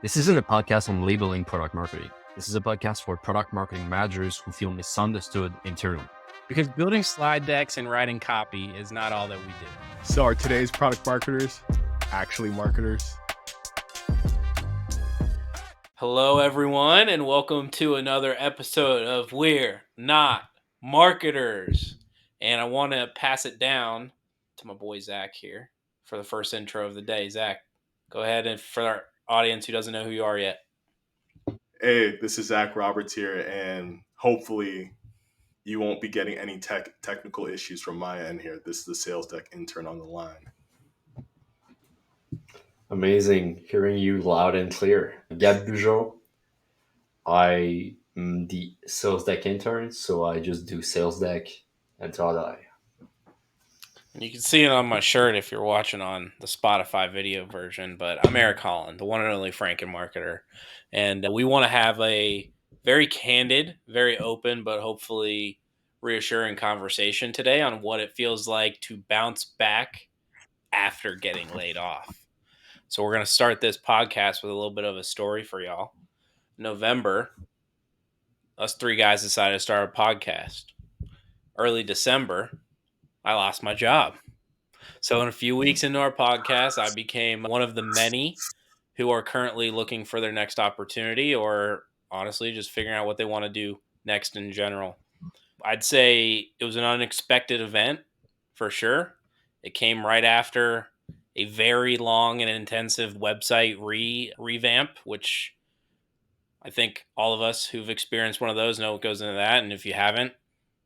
This isn't a podcast on labeling product marketing. This is a podcast for product marketing managers who feel misunderstood internally. Because building slide decks and writing copy is not all that we do. So are today's product marketers actually marketers? Hello, everyone, and welcome to another episode of We're Not Marketers. And I want to pass it down to my boy Zach here for the first intro of the day. Zach, go ahead, and for our audience who doesn't know who you are yet. Hey, this is Zach Roberts here, and hopefully you won't be getting any technical issues from my end here. This is the sales deck intern on the line. Amazing hearing you loud and clear. Gab Bujon. I am the sales deck intern, so I just do sales deck until I die. You can see it on my shirt if you're watching on the Spotify video version, but I'm Eric Holland, the one and only Franken-Marketer. And we want to have a very candid, very open, but hopefully reassuring conversation today on what it feels like to bounce back after getting laid off. So we're going to start this podcast with a little bit of a story for y'all. November, us three guys decided to start a podcast. Early December, I lost my job. So in a few weeks into our podcast, I became one of the many who are currently looking for their next opportunity or honestly just figuring out what they want to do next in general. I'd say it was an unexpected event for sure. It came right after a very long and intensive website revamp, which I think all of us who've experienced one of those know what goes into that. And if you haven't,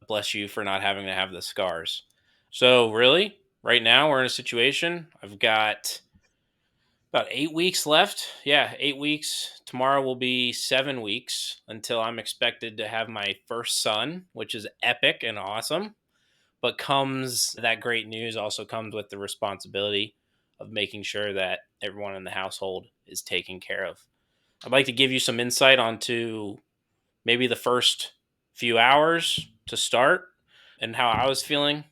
bless you for not having to have the scars. So really, right now we're in a situation. I've got about 8 weeks left. Yeah, 8 weeks. Tomorrow will be 7 weeks until I'm expected to have my first son, which is epic and awesome. But that great news also comes with the responsibility of making sure that everyone in the household is taken care of. I'd like to give you some insight onto maybe the first few hours to start and how I was feeling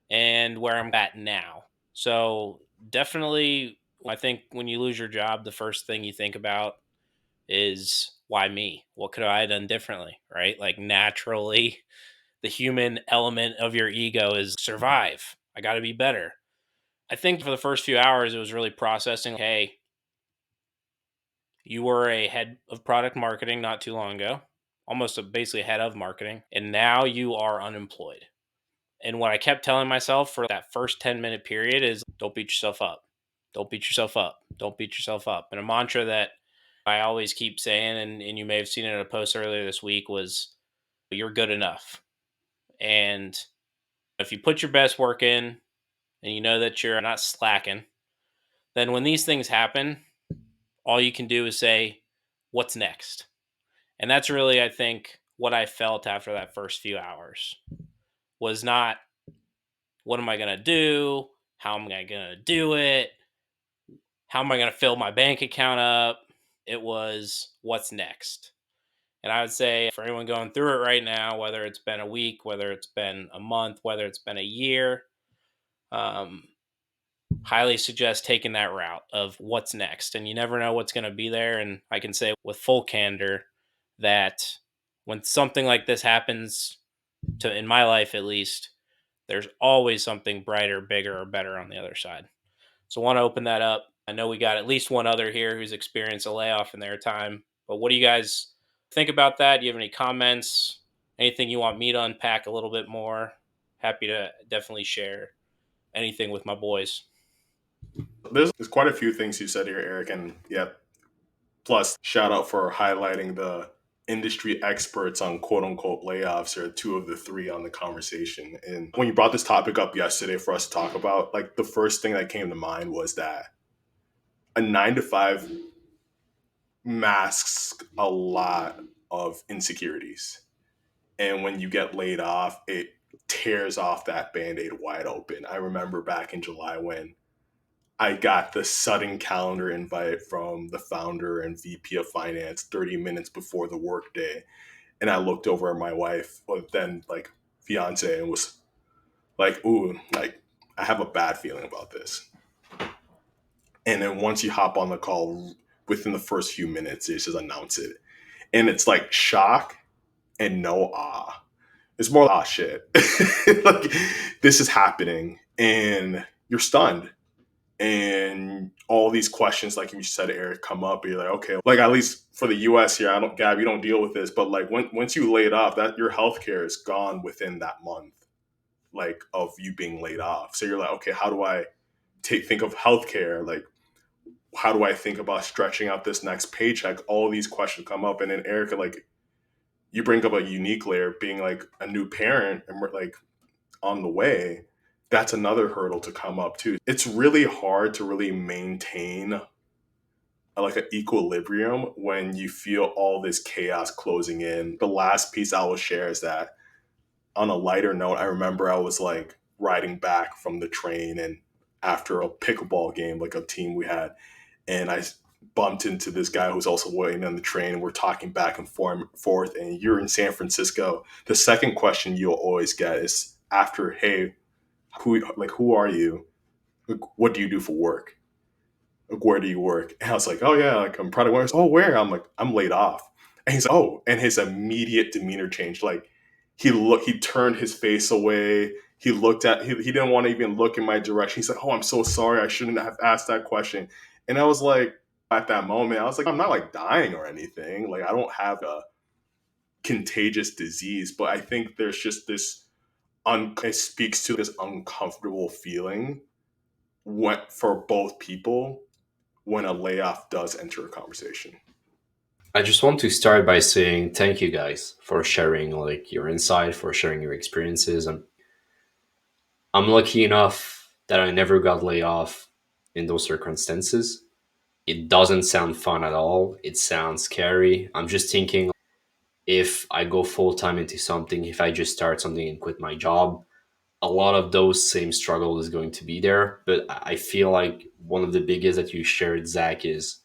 and where I'm at now. So definitely, I think when you lose your job, the first thing you think about is why me? What could I have done differently, right? Like naturally, the human element of your ego is survive. I got to be better. I think for the first few hours, it was really processing, hey, you were a head of product marketing not too long ago, basically head of marketing, and now you are unemployed. And what I kept telling myself for that first 10-minute period is don't beat yourself up. Don't beat yourself up. Don't beat yourself up. And a mantra that I always keep saying, and you may have seen it in a post earlier this week, was you're good enough. And if you put your best work in and you know that you're not slacking, then when these things happen, all you can do is say, what's next? And that's really, I think, what I felt after that first few hours was not, what am I going to do? How am I going to do it? How am I going to fill my bank account up? It was, what's next? And I would say for anyone going through it right now, whether it's been a week, whether it's been a month, whether it's been a year, highly suggest taking that route of what's next. And you never know what's going to be there. And I can say with full candor that when something like this happens, in my life at least, there's always something brighter, bigger, or better on the other side. So I want to open that up. I know we got at least one other here who's experienced a layoff in their time. But what do you guys think about that? Do you have any comments? Anything you want me to unpack a little bit more? Happy to definitely share anything with my boys. There's quite a few things you said here, Eric, and yeah, plus shout out for highlighting the industry experts on quote unquote layoffs are two of the three on the conversation. And when you brought this topic up yesterday for us to talk about, like the first thing that came to mind was that a 9 to 5 masks a lot of insecurities. And when you get laid off, it tears off that Band-Aid wide open. I remember back in July when I got the sudden calendar invite from the founder and VP of finance 30 minutes before the workday. And I looked over at my wife, but then like fiance, and was like, ooh, like I have a bad feeling about this. And then once you hop on the call, within the first few minutes, they just announce it. And it's like shock and no awe. It's more like, ah, shit. Like, this is happening. And you're stunned. And all these questions, like you said, Eric, come up. And you're like, okay, like at least for the US here, Gab, you don't deal with this. But like once you laid off, that your healthcare is gone within that month, like of you being laid off. So you're like, okay, how do I think of healthcare? Like, how do I think about stretching out this next paycheck? All these questions come up. And then Erica, like, you bring up a unique layer, being like a new parent and we're like on the way. That's another hurdle to come up too. It's really hard to really maintain like an equilibrium when you feel all this chaos closing in. The last piece I will share is that on a lighter note, I remember I was like riding back from the train and after a pickleball game, like a team we had, and I bumped into this guy who's also waiting on the train, and we're talking back and forth. And you're in San Francisco. The second question you'll always get is after, "Hey, who are you? Like, what do you do for work? Like, where do you work?" And I was like, "Oh yeah, like I'm product owner." "Oh, where?" I'm like, "I'm laid off." And he's like, "Oh," and his immediate demeanor changed. Like he turned his face away. He didn't want to even look in my direction. He's like, "Oh, I'm so sorry. I shouldn't have asked that question." And I was like, at that moment, I was like, I'm not like dying or anything. Like I don't have a contagious disease, but I think there's just this it speaks to this uncomfortable feeling for both people when a layoff does enter a conversation. I just want to start by saying thank you guys for sharing like your insight, for sharing your experiences. I'm lucky enough that I never got laid off in those circumstances. It doesn't sound fun at all. It sounds scary. I'm just thinking if I go full time into something, if I just start something and quit my job, a lot of those same struggle is going to be there. But I feel like one of the biggest that you shared, Zach, is,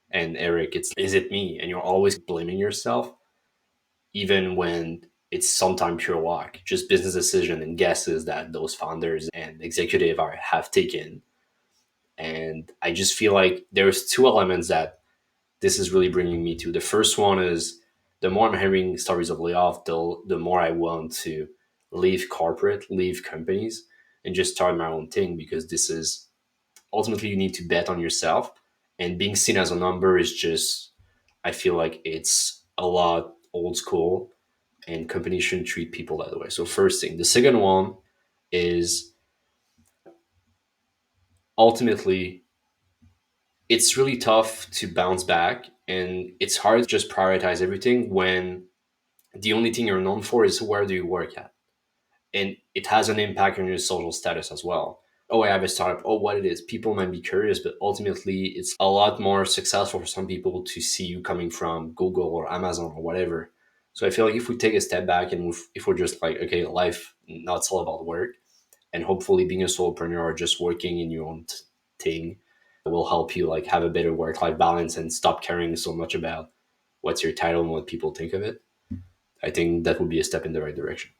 and Eric, it's, is it me? And you're always blaming yourself, even when it's sometimes pure luck, just business decision and guesses that those founders and executive have taken. And I just feel like there's two elements that this is really bringing me to. The first one is the more I'm hearing stories of layoff, the more I want to leave corporate, leave companies, and just start my own thing, because this is ultimately you need to bet on yourself. And being seen as a number is just, I feel like it's a lot old school, and companies shouldn't treat people that way. So, first thing. The second one is ultimately it's really tough to bounce back, and it's hard to just prioritize everything when the only thing you're known for is where do you work at. And it has an impact on your social status as well. Oh, I have a startup. Oh, what it is. People might be curious, but ultimately it's a lot more successful for some people to see you coming from Google or Amazon or whatever. So I feel like if we take a step back and if we're just like, okay, life, not it's all about work, and hopefully being a solopreneur or just working in your own thing will help you like have a better work-life balance and stop caring so much about what's your title and what people think of it. I think that would be a step in the right direction.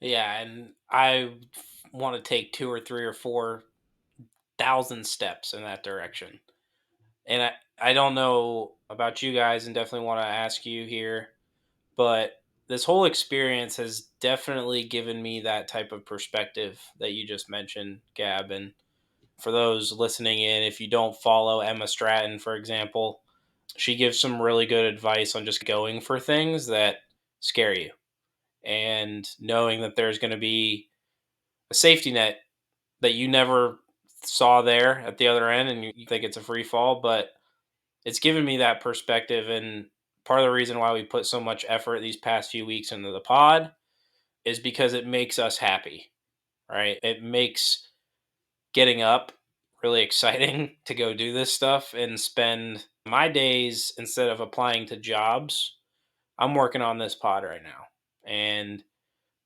Yeah, and I want to take 2 or 3 or 4,000 steps in that direction. And I don't know about you guys, and definitely want to ask you here, but this whole experience has definitely given me that type of perspective that you just mentioned, Gab. And for those listening in, if you don't follow Emma Stratton, for example, she gives some really good advice on just going for things that scare you and knowing that there's going to be a safety net that you never saw there at the other end, and you think it's a free fall, but it's given me that perspective. And part of the reason why we put so much effort these past few weeks into the pod is because it makes us happy, right? It makes getting up really exciting to go do this stuff and spend my days, instead of applying to jobs, I'm working on this pod right now and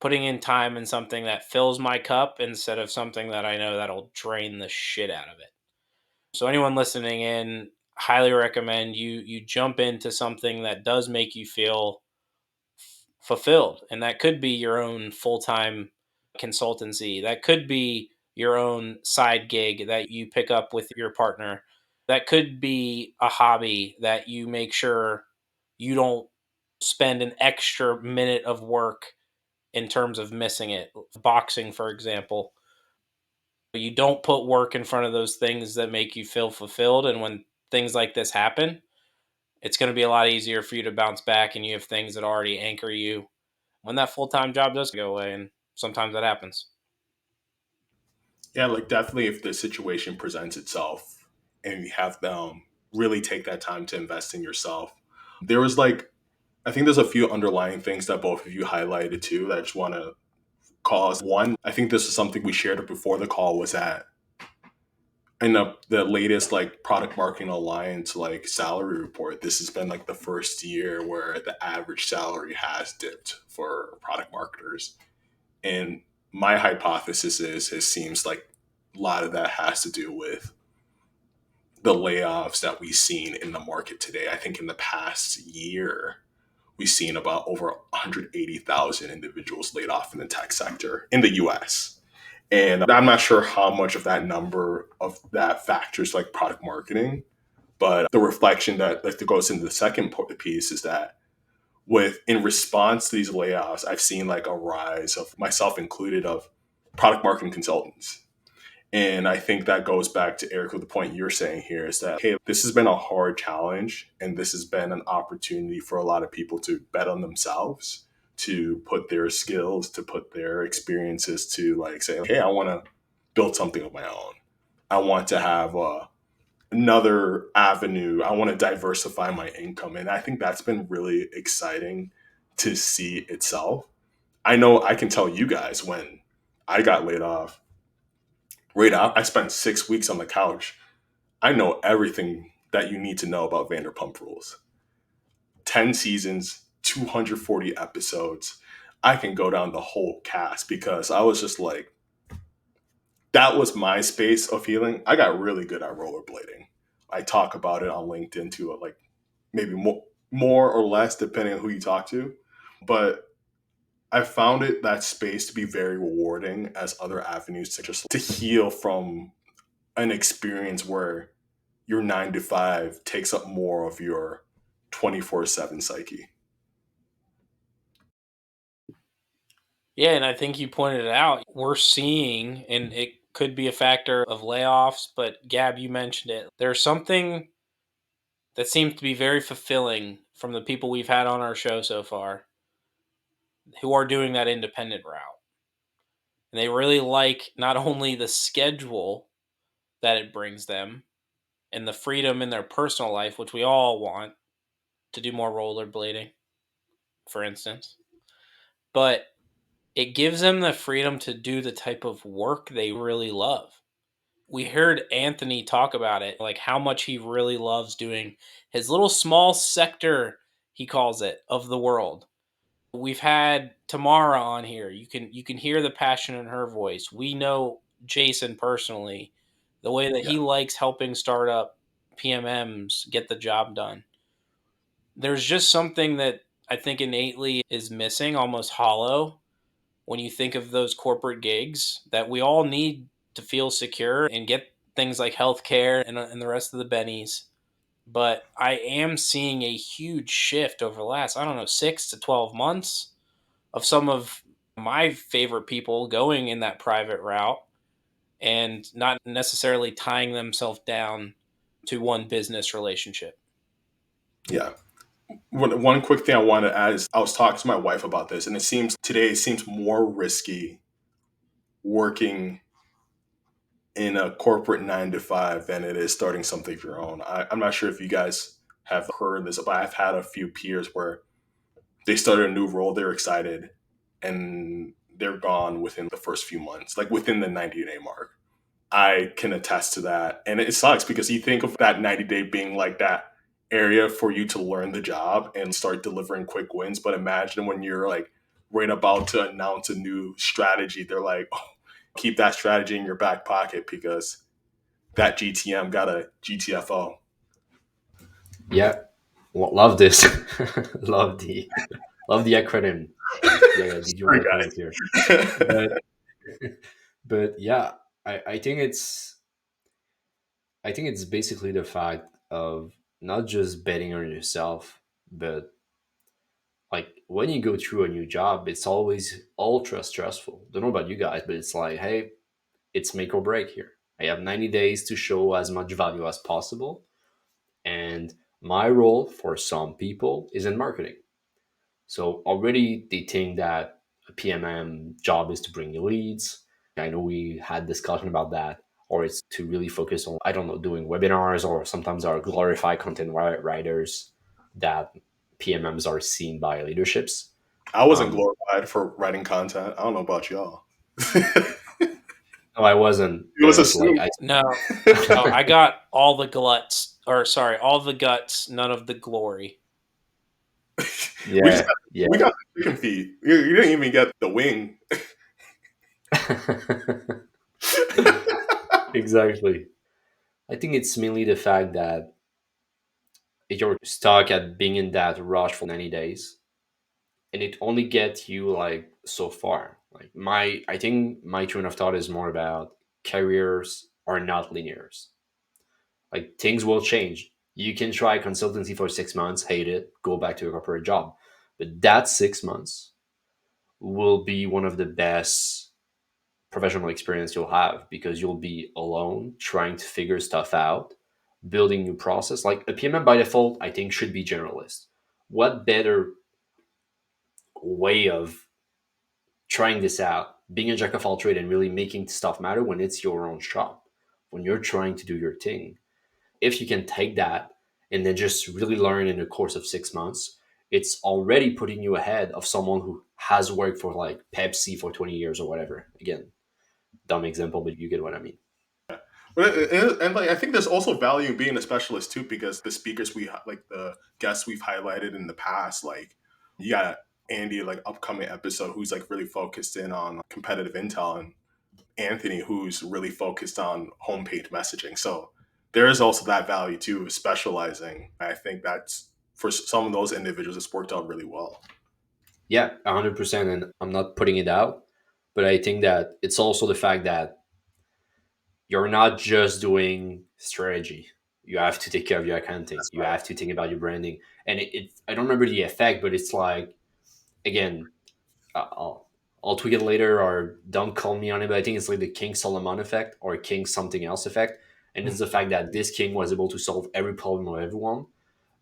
putting in time in something that fills my cup instead of something that I know that'll drain the shit out of it. So anyone listening in, highly recommend you jump into something that does make you feel fulfilled. And that could be your own full-time consultancy. That could be your own side gig that you pick up with your partner. That could be a hobby that you make sure you don't spend an extra minute of work in terms of missing it. Boxing, for example. You don't put work in front of those things that make you feel fulfilled. And when things like this happen, it's going to be a lot easier for you to bounce back, and you have things that already anchor you when that full-time job does go away. And sometimes that happens. Yeah, like definitely if the situation presents itself and you have them really take that time to invest in yourself. There was like, I think there's a few underlying things that both of you highlighted too that I just want to call as one. I think this is something we shared before the call was that in the latest like product marketing alliance like salary report, this has been like the first year where the average salary has dipped for product marketers. And my hypothesis is it seems like a lot of that has to do with the layoffs that we've seen in the market today. I think in the past year, we've seen about over 180,000 individuals laid off in the tech sector in the US. And I'm not sure how much of that number of that factors like product marketing, but the reflection that goes into the second piece is that with in response to these layoffs, I've seen like a rise of myself included of product marketing consultants. And I think that goes back to Eric with the point you're saying here is that, hey, this has been a hard challenge and this has been an opportunity for a lot of people to bet on themselves, to put their skills, to put their experiences to like say, hey, I want to build something of my own. I want to have another avenue. I want to diversify my income. And I think that's been really exciting to see itself. I know I can tell you guys when I got laid off, right out, I spent 6 weeks on the couch. I know everything that you need to know about Vanderpump Rules. 10 seasons, 240 episodes. I can go down the whole cast because I was just like, that was my space of healing. I got really good at rollerblading. I talk about it on LinkedIn too, like maybe more or less depending on who you talk to. But I found it that space to be very rewarding as other avenues to just to heal from an experience where your 9 to 5 takes up more of your 24/7 psyche. Yeah, and I think you pointed it out. We're seeing, and it could be a factor of layoffs, but Gab, you mentioned it. There's something that seems to be very fulfilling from the people we've had on our show so far who are doing that independent route. And they really like not only the schedule that it brings them and the freedom in their personal life, which we all want to do more rollerblading, for instance, but it gives them the freedom to do the type of work they really love. We heard Anthony talk about it, like how much he really loves doing his little small sector, he calls it, of the world. We've had Tamara on here. You can hear the passion in her voice. We know Jason personally, the way that he Yeah. likes helping startup PMMs get the job done. There's just something that I think innately is missing, almost hollow, when you think of those corporate gigs that we all need to feel secure and get things like healthcare and the rest of the bennies. But I am seeing a huge shift over the last, I don't know, 6 to 12 months of some of my favorite people going in that private route and not necessarily tying themselves down to one business relationship. Yeah. One quick thing I want to add is I was talking to my wife about this, and it seems more risky working in a corporate 9 to 5 than it is starting something of your own. I'm not sure if you guys have heard this, but I've had a few peers where they started a new role, they're excited, and they're gone within the first few months, like within the 90-day mark. I can attest to that. And it sucks because you think of that 90-day being like that area for you to learn the job and start delivering quick wins. But imagine when you're like right about to announce a new strategy, they're like, oh, keep that strategy in your back pocket because that GTM got a GTFO. Yeah, love this. love the acronym. Yeah, did you Sorry, work on it here? guys. But but yeah, I think I think it's basically the fact of not just betting on yourself, but like when you go through a new job, it's always ultra stressful. Don't know about you guys, but it's like, hey, it's make or break here. I have 90 days to show as much value as possible. And my role for some people is in marketing. So already they think that a PMM job is to bring you leads. I know we had discussion about that, or it's to really focus on, I don't know, doing webinars, or sometimes our glorified content writers that PMMs are seen by leaderships. I wasn't Um, glorified for writing content. I don't know about y'all. no, I wasn't, It was but like assumed. No, no, I got all the gluts, or sorry, all the guts, none of the glory. we just yeah, got, yeah. we got the chicken feet. You didn't even get the wing. Exactly. I think it's mainly the fact that if you're stuck at being in that rush for 90 days, and it only gets you like so far. Like I think my train of thought is more about careers are not linears. Like things will change. You can try consultancy for 6 months, hate it, go back to a corporate job. But that 6 months will be one of the best professional experience you'll have because you'll be alone trying to figure stuff out, building new process. Like a PMM by default, I think should be generalist. What better way of trying this out, being a jack of all trades and really making stuff matter when it's your own shop, when you're trying to do your thing? If you can take that and then just really learn in the course of 6 months, it's already putting you ahead of someone who has worked for like Pepsi for 20 years or whatever. Again, dumb example, but you get what I mean. And like I think there's also value in being a specialist too, because the speakers like the guests we've highlighted in the past, like you got Andy, like upcoming episode, who's like really focused in on competitive intel, and Anthony, who's really focused on homepage messaging. So there is also that value too of specializing. I think that's for some of those individuals, it's worked out really well. Yeah, 100%. And I'm not putting it out, but I think that it's also the fact that you're not just doing strategy. You have to take care of your accounting. That's You right. have to think about your branding. And I don't remember the effect, but it's like, again, I'll tweak it later or don't call me on it, but I think it's like the King Solomon effect or King something else effect. And it's the fact that this king was able to solve every problem of everyone.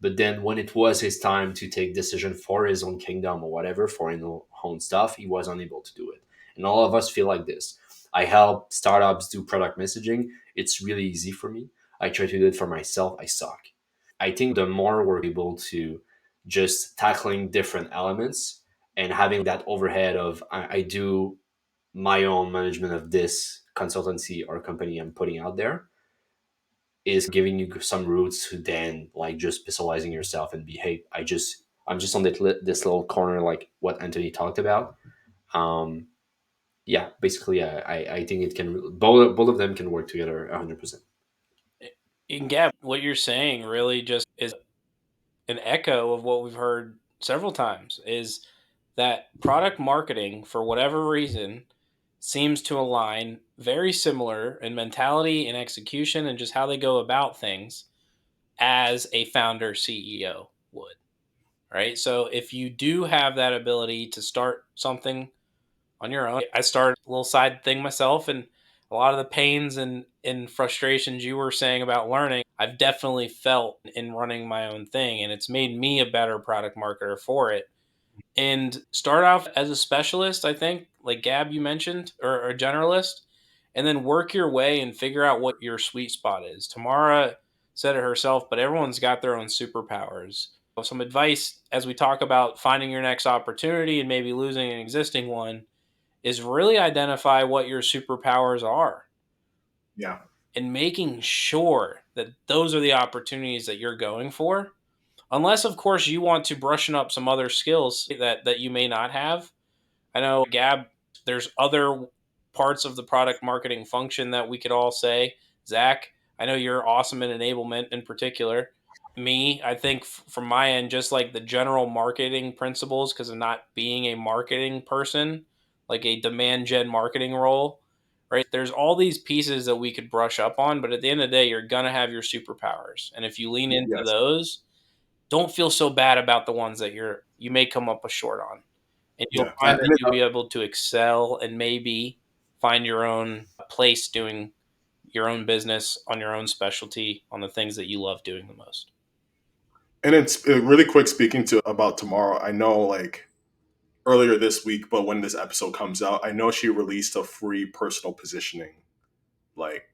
But then when it was his time to take decision for his own kingdom or whatever, for his own stuff, he was unable to do it. And all of us feel like this. I help startups do product messaging. It's really easy for me. I try to do it for myself. I suck. I think the more we're able to just tackling different elements and having that overhead of I do my own management of this consultancy or company I'm putting out there is giving you some roots to then like just specializing yourself and be, hey, I'm just on this little corner like what Anthony talked about. um yeah, basically I think it can both of them can work together 100%. And Gab, what you're saying really just is an echo of what we've heard several times is that product marketing, for whatever reason, seems to align very similar in mentality and execution and just how they go about things as a founder CEO would. Right. So if you do have that ability to start something on your own, I started a little side thing myself, and a lot of the pains and frustrations you were saying about learning, I've definitely felt in running my own thing, and it's made me a better product marketer for it. And start off as a specialist, I think, like Gab, you mentioned, or a generalist, and then work your way and figure out what your sweet spot is. Tamara said it herself, but everyone's got their own superpowers. Some advice as we talk about finding your next opportunity and maybe losing an existing one is really identify what your superpowers are Yeah. and making sure that those are the opportunities that you're going for. Unless, of course, you want to brushing up some other skills that you may not have. I know, Gab, there's other parts of the product marketing function that we could all say. Zach, I know you're awesome in enablement in particular. Me, I think from my end, just like the general marketing principles, because of not being a marketing person, like a demand gen marketing role, right? There's all these pieces that we could brush up on, but at the end of the day, you're going to have your superpowers. And if you lean into Yes. those, don't feel so bad about the ones that you may come up with short on. And you'll Yeah. find And that you'll be able to excel and maybe find your own place doing your own business on your own specialty on the things that you love doing the most. And it's really quick speaking to about tomorrow. I know like earlier this week, but when this episode comes out, I know she released a free personal positioning like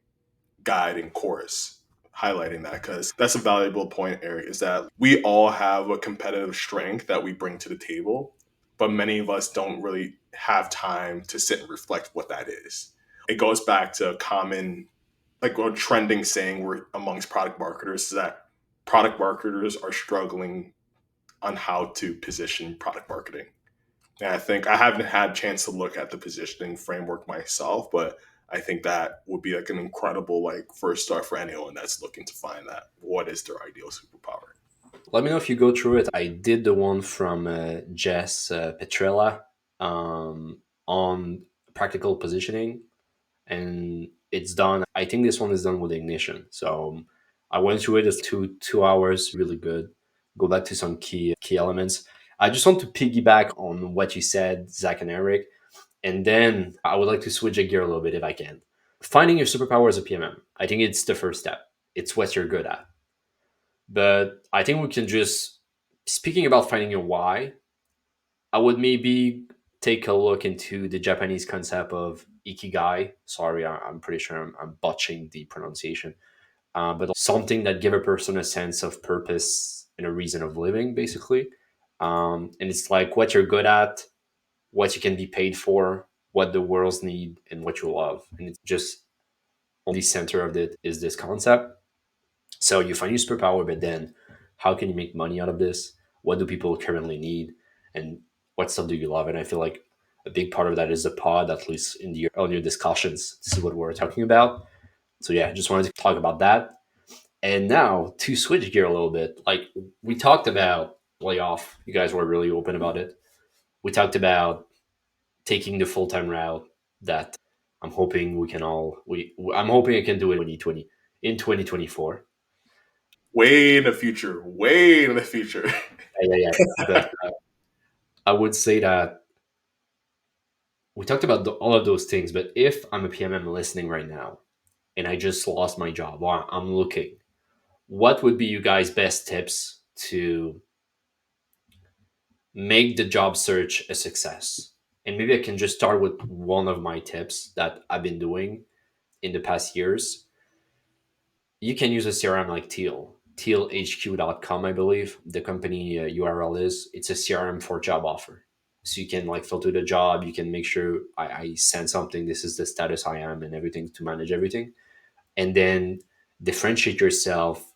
guide and course highlighting that, because that's a valuable point, Eric, is that we all have a competitive strength that we bring to the table, but many of us don't really have time to sit and reflect what that is. It goes back to a common, like a trending saying we're amongst product marketers, is that product marketers are struggling on how to position product marketing. And I think I haven't had a chance to look at the positioning framework myself, but I think that would be like an incredible like first start for anyone that's looking to find that what is their ideal superpower. Let me know if you go through it. I did the one from Jess Petrella on practical positioning, and it's done. I think this one is done with Ignition. So I went through it. It's two hours, really good. Go back to some key elements. I just want to piggyback on what you said, Zach and Eric, and then I would like to switch a gear a little bit if I can. Finding your superpower as a PMM, I think it's the first step. It's what you're good at. But I think we can just, speaking about finding your why, I would maybe take a look into the Japanese concept of ikigai. Sorry, I'm pretty sure I'm botching the pronunciation. But something that give a person a sense of purpose and a reason of living, basically. And it's like what you're good at, what you can be paid for, what the world's need, and what you love. And it's just on the center of it is this concept. So you find your superpower, but then how can you make money out of this? What do people currently need? And what stuff do you love? And I feel like a big part of that is the pod, at least in the earlier discussions. This is what we're talking about. So yeah, just wanted to talk about that. And now to switch gear a little bit, like we talked about layoff. You guys were really open about it. We talked about taking the full-time route that I'm hoping we can all I'm hoping I can do it in 2024. Way in the future, way in the future. Yeah. But I would say that we talked about all of those things. But if I'm a PMM listening right now and I just lost my job or I'm looking, what would be you guys' best tips to make the job search a success? And maybe I can just start with one of my tips that I've been doing in the past years. You can use a CRM like tealhq.com, I believe the company URL is. It's a CRM for job offer. So you can like filter the job. You can make sure I send something. This is the status I am and everything to manage everything. And then differentiate yourself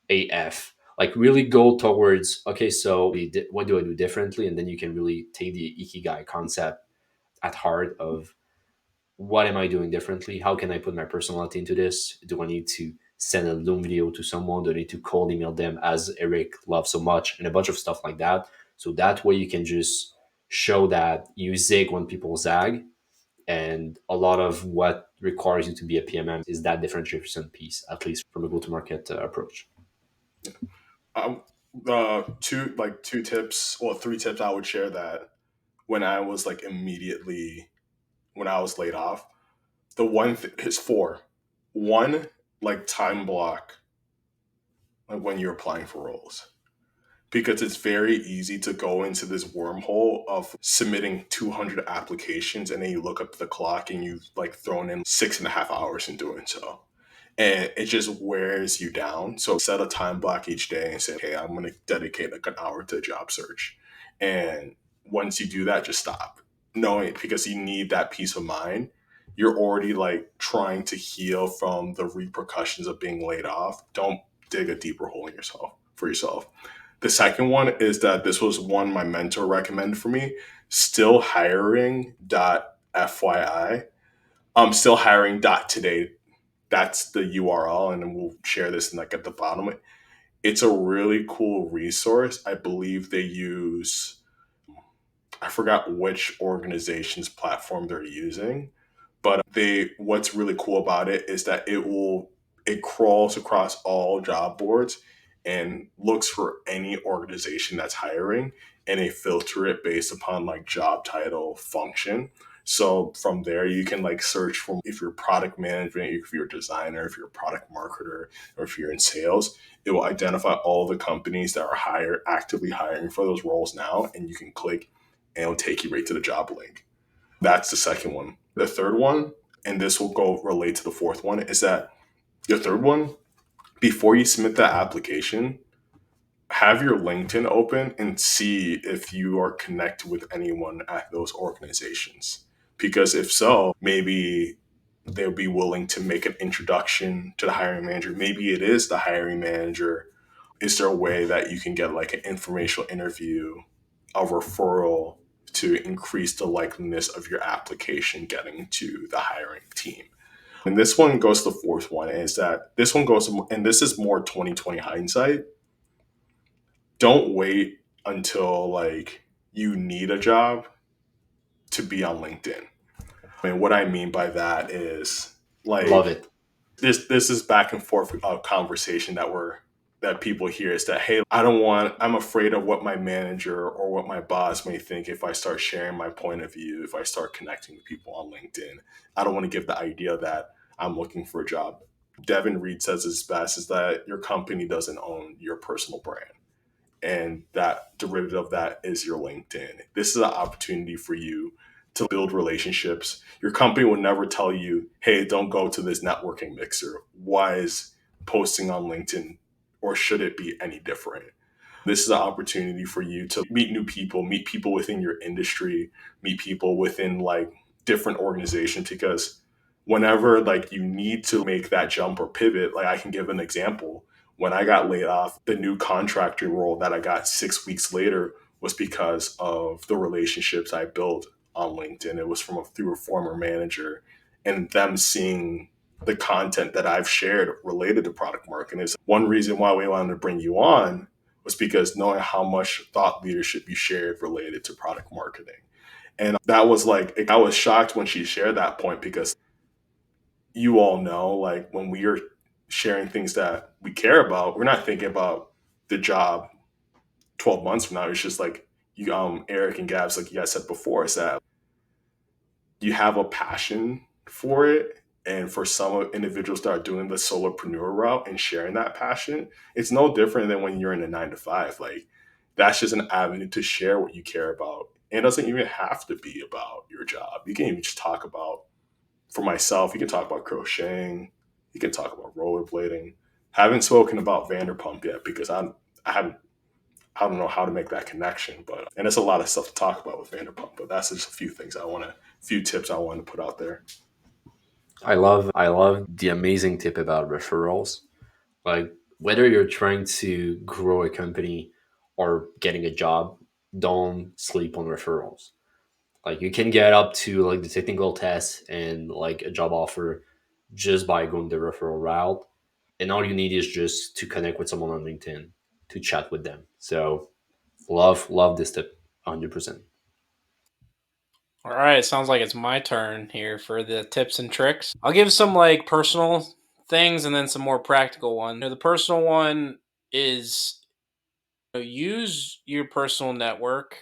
AF. Like really go towards, okay, so what do I do differently? And then you can really take the Ikigai concept at heart of what am I doing differently? How can I put my personality into this? Do I need to send a Loom video to someone? Do I need to cold email them as Eric loves so much? And a bunch of stuff like that. So that way you can just show that you zig when people zag. And a lot of what requires you to be a PMM is that differentiation piece, at least from a go-to-market approach. um, two tips or three tips I would share that when I was like immediately when I was laid off. The is four. One, like time block like when you're applying for roles, because it's very easy to go into this wormhole of submitting 200 applications and then you look up the clock and you've like thrown in 6.5 hours in doing so. And it just wears you down. So set a time block each day and say, hey, I'm going to dedicate like an hour to job search. And once you do that, just stop. Knowing, because you need that peace of mind. You're already like trying to heal from the repercussions of being laid off. Don't dig a deeper hole in yourself for yourself. The second one is that this was one my mentor recommended for me. Still hiring FYI. Still hiring today. That's the URL, and then we'll share this in like at the bottom. It's a really cool resource. I believe they use, I forgot which organization's platform they're using, But what's really cool about it is that it crawls across all job boards and looks for any organization that's hiring, and they filter it based upon like job title, function. So from there, you can like search for if you're product management, if you're a designer, if you're a product marketer, or if you're in sales. It will identify all the companies that are actively hiring for those roles now, and you can click, and it'll take you right to the job link. That's the second one. The third one, and this will go relate to the fourth one, is that the third one, before you submit that application, have your LinkedIn open and see if you are connected with anyone at those organizations. Because if so, maybe they'll be willing to make an introduction to the hiring manager. Maybe it is the hiring manager. Is there a way that you can get like an informational interview, a referral to increase the likeliness of your application getting to the hiring team? And this one goes to the fourth one, is that this one goes, and this is more 2020 hindsight. Don't wait until like you need a job to be on LinkedIn. I mean, what I mean by that is Love like it. this is back and forth conversation that people hear, is that, hey, I'm afraid of what my manager or what my boss may think if I start sharing my point of view, if I start connecting with people on LinkedIn. I don't want to give the idea that I'm looking for a job. Devin Reed says it's best is that your company doesn't own your personal brand. And that derivative of that is your LinkedIn. This is an opportunity for you to build relationships. Your company will never tell you, hey, don't go to this networking mixer. Why is posting on LinkedIn, or should it be any different? This is an opportunity for you to meet people within your industry, meet people within like different organizations, because whenever like you need to make that jump or pivot, like I can give an example. When I got laid off, the new contracting role that I got 6 weeks later was because of the relationships I built on LinkedIn. It was through a former manager, and them seeing the content that I've shared related to product marketing. Is one reason why we wanted to bring you on, was because knowing how much thought leadership you shared related to product marketing. And that was like, I was shocked when she shared that point, because you all know, like when we are sharing things that we care about, we're not thinking about the job 12 months from now. It's just like you, Eric and Gabs, like you guys said before, is that you have a passion for it. And for some individuals that are doing the solopreneur route and sharing that passion, it's no different than when you're in a 9 to 5. Like that's just an avenue to share what you care about. And it doesn't even have to be about your job. You can even just talk about, for myself, you can talk about crocheting, you can talk about rollerblading. Haven't spoken about Vanderpump yet, because I don't know how to make that connection, but and there's a lot of stuff to talk about with Vanderpump, but that's just a few tips I want to put out there. I love the amazing tip about referrals. Like whether you're trying to grow a company or getting a job, don't sleep on referrals. Like you can get up to like the technical test and like a job offer just by going the referral route. And all you need is just to connect with someone on LinkedIn to chat with them. So love this tip 100%. All right, sounds like it's my turn here for the tips and tricks. I'll give some like personal things and then some more practical one. The personal one is use your personal network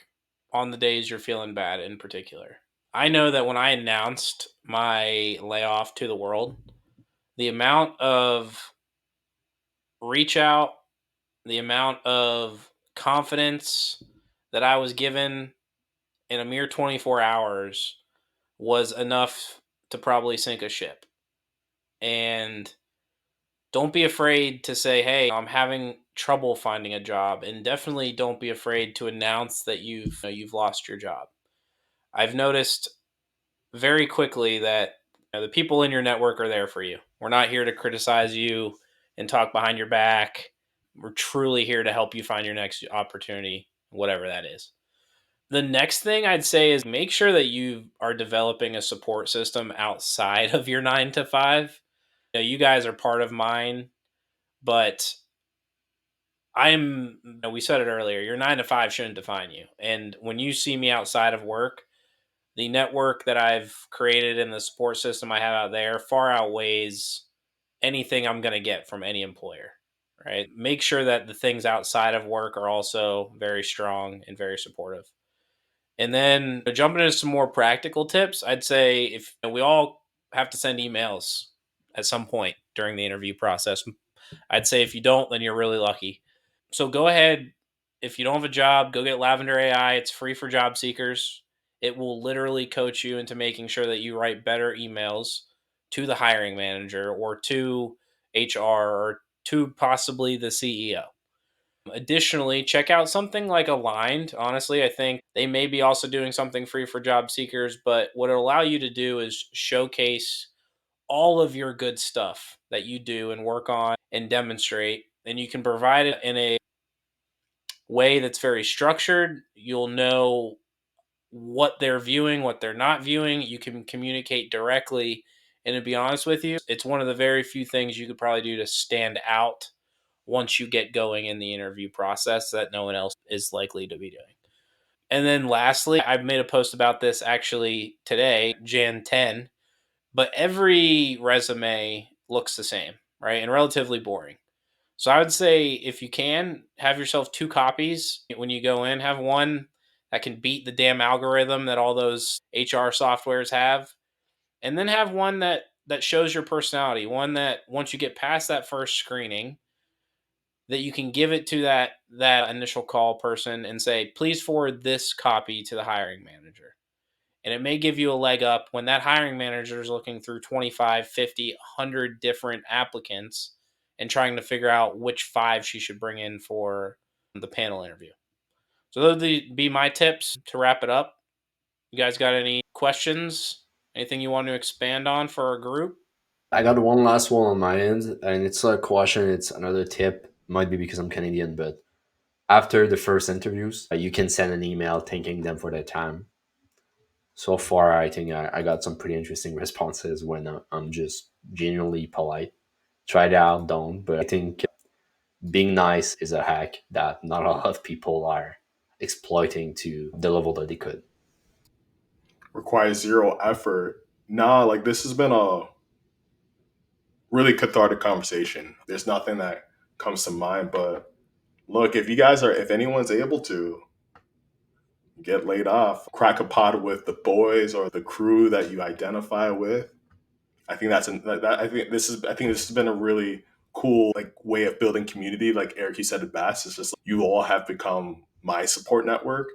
on the days you're feeling bad in particular. I know that when I announced my layoff to the world, the amount of reach out, the amount of confidence that I was given in a mere 24 hours was enough to probably sink a ship. And don't be afraid to say, hey, I'm having trouble finding a job. And definitely don't be afraid to announce that you've lost your job. I've noticed very quickly that the people in your network are there for you. We're not here to criticize you and talk behind your back. We're truly here to help you find your next opportunity, whatever that is. The next thing I'd say is make sure that you are developing a support system outside of your 9 to 5. You guys are part of mine, but we said it earlier, your 9 to 5 shouldn't define you. And when you see me outside of work, The network that I've created and the support system I have out there far outweighs anything I'm going to get from any employer, right? Make sure that the things outside of work are also very strong and very supportive. And then jumping into some more practical tips, I'd say if we all have to send emails at some point during the interview process. I'd say if you don't, then you're really lucky. So go ahead. If you don't have a job, go get Lavender AI. It's free for job seekers. It will literally coach you into making sure that you write better emails to the hiring manager or to HR or to possibly the CEO. Additionally, check out something like Aligned. Honestly, I think they may be also doing something free for job seekers, but what it'll allow you to do is showcase all of your good stuff that you do and work on and demonstrate. And you can provide it in a way that's very structured. You'll know what they're viewing, what they're not viewing. You can communicate directly. And to be honest with you, it's one of the very few things you could probably do to stand out once you get going in the interview process that no one else is likely to be doing. And then lastly, I've made a post about this actually today, Jan 10, but every resume looks the same, right? And relatively boring. So I would say if you can, have yourself 2 copies when you go in. Have one that can beat the damn algorithm that all those HR softwares have. And then have one that shows your personality, one that once you get past that first screening, that you can give it to that initial call person and say, please forward this copy to the hiring manager. And it may give you a leg up when that hiring manager is looking through 25, 50, 100 different applicants and trying to figure out which 5 she should bring in for the panel interview. So those would be my tips to wrap it up. You guys got any questions? Anything you want to expand on for our group? I got one last one on my end, and it's a question. It's another tip. Might be because I'm Canadian, but after the first interviews, you can send an email thanking them for their time. So far, I think I got some pretty interesting responses when I'm just genuinely polite. Try it out, don't. But I think being nice is a hack that not a lot of people are exploiting to the level that they could. Requires zero effort. Nah, like this has been a really cathartic conversation. There's nothing that comes to mind, but look, if anyone's able to get laid off, crack a pod with the boys or the crew that you identify with. I think I think this has been a really cool like way of building community. Like Eric, you said it best. It's just like, you all have become my support network,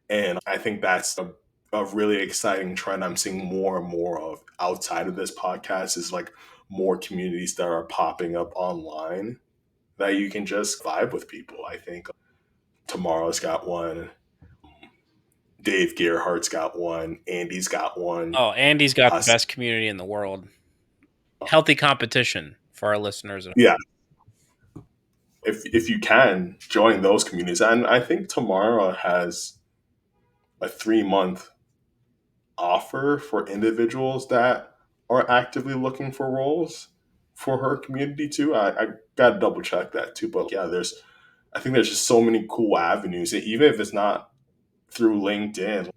and I think that's a really exciting trend I'm seeing more and more of outside of this podcast. Is like more communities that are popping up online that you can just vibe with people. I think Tomorrow's got one. Dave Gerhardt's got one. Andy's got one. Oh, Andy's got the best community in the world. Healthy competition for our listeners. Yeah. If you can join those communities, and I think Tamara has a 3-month offer for individuals that are actively looking for roles for her community too. I gotta double check that too. But yeah, I think there's just so many cool avenues, even if it's not through LinkedIn.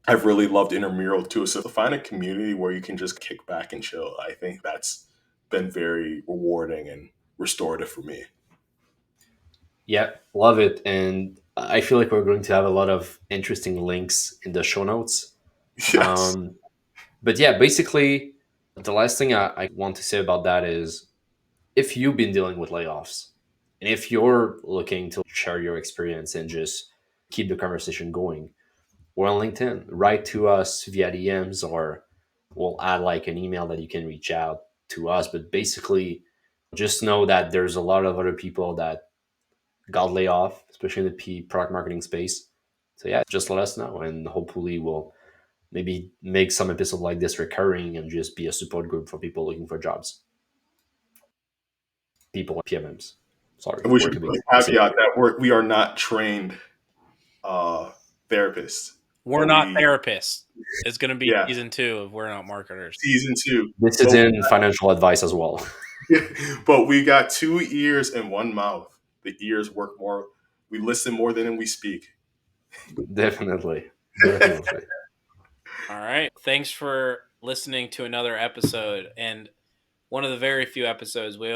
I've really loved intramural too. So to find a community where you can just kick back and chill, I think that's been very rewarding and restorative for me. Yeah, love it. And I feel like we're going to have a lot of interesting links in the show notes. Yes. But yeah, basically, the last thing I want to say about that is if you've been dealing with layoffs and if you're looking to share your experience and just keep the conversation going, we're on LinkedIn. Write to us via DMs or we'll add like an email that you can reach out to us. But basically, just know that there's a lot of other people that got laid off, especially in the product marketing space. So yeah, just let us know and hopefully we'll maybe make some episode like this recurring and just be a support group for people looking for jobs. People PMMs. Sorry, We word should to be caveat that we are not trained therapists. We're not therapists. It's going to be Yeah. season 2 of We're Not Marketers. Season 2. This is in financial advice as well. But we got 2 ears and 1 mouth. The ears work more. We listen more than we speak. Definitely. All right. Thanks for listening to another episode, and one of the very few episodes we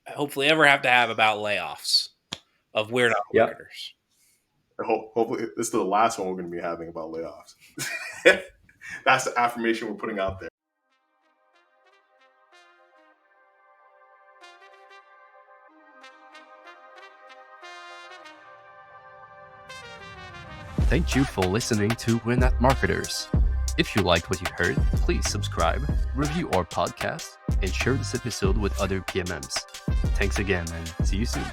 hopefully ever have to have about layoffs of weird Yeah. marketers. Hopefully, this is the last one we're going to be having about layoffs. That's the affirmation we're putting out there. Thank you for listening to We're Not Marketers. If you liked what you heard, please subscribe, review our podcast, and share this episode with other PMMs. Thanks again, and see you soon.